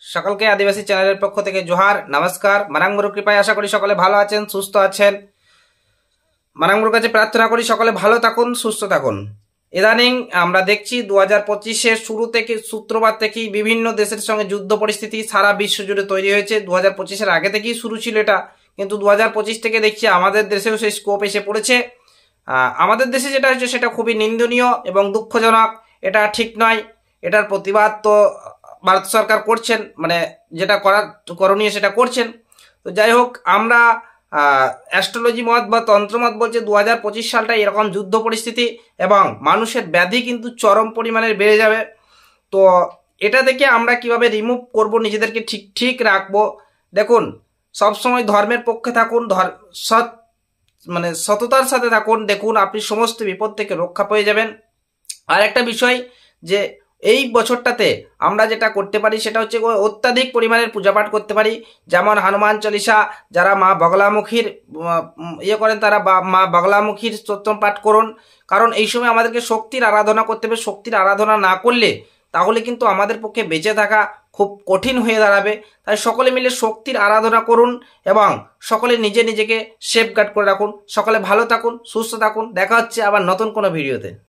সকলকে আদিবাসী চ্যানেলের পক্ষ থেকে জোহার, নমস্কার। মারাংগুরুর কৃপায় আশা করি সকলে ভালো আছেন, সুস্থ আছেন। মারাংগুরুর কাছে প্রার্থনা করি সকলে ভালো থাকুন, সুস্থ থাকুন। ইদানিং আমরা দেখছি 2025-এর শুরু থেকে সূত্রপাত থেকেই বিভিন্ন দেশের সঙ্গে যুদ্ধ পরিস্থিতি সারা বিশ্ব জুড়ে তৈরি হয়েছে। 2025-এর আগে থেকেই শুরু ছিল এটা, কিন্তু 2025 থেকে দেখছি আমাদের দেশেও সেই স্কোপ এসে পড়েছে। আমাদের দেশে যেটা হচ্ছে সেটা খুবই নিন্দনীয় এবং দুঃখজনক। এটা ঠিক নয়। এটার প্রতিবাদ তো ভারত সরকার করছেন, মানে যেটা করণীয় সেটা করছেন। তো যাই হোক, আমরা অ্যাস্ট্রোলজি মত বা তন্ত্রমত বলছে 2025 সালটা এরকম যুদ্ধ পরিস্থিতি এবং মানুষের ব্যাধি কিন্তু চরম পরিমাণে বেড়ে যাবে। তো এটা থেকে আমরা কিভাবে রিমুভ করব, নিজেদেরকে ঠিক রাখবো। দেখুন, সবসময় ধর্মের পক্ষে থাকুন, সততার সাথে থাকুন। দেখুন, আপনি সমস্ত বিপদ থেকে রক্ষা পেয়ে যাবেন। আর একটা বিষয়, যে এই বছরটাতে আমরা যেটা করতে পারি সেটা হচ্ছে অত্যাধিক পরিমাণের পূজাপাঠ করতে পারি। যেমন হনুমান চল্লিশা, যারা মা বগলামুখীর করেন তারা মা বগলামুখীর স্তোত্র পাঠ করুন। কারণ এই সময় আমাদেরকে শক্তির আরাধনা করতে হবে। শক্তির আরাধনা না করলে তাহলে কিন্তু আমাদের পক্ষে বেঁচে থাকা খুব কঠিন হয়ে দাঁড়াবে। তাই সকলে মিলে শক্তির আরাধনা করুন এবং সকলে নিজেকে সেফগার্ড করে রাখুন। সকলে ভালো থাকুন, সুস্থ থাকুন। দেখা হচ্ছে আবার নতুন কোনো ভিডিওতে।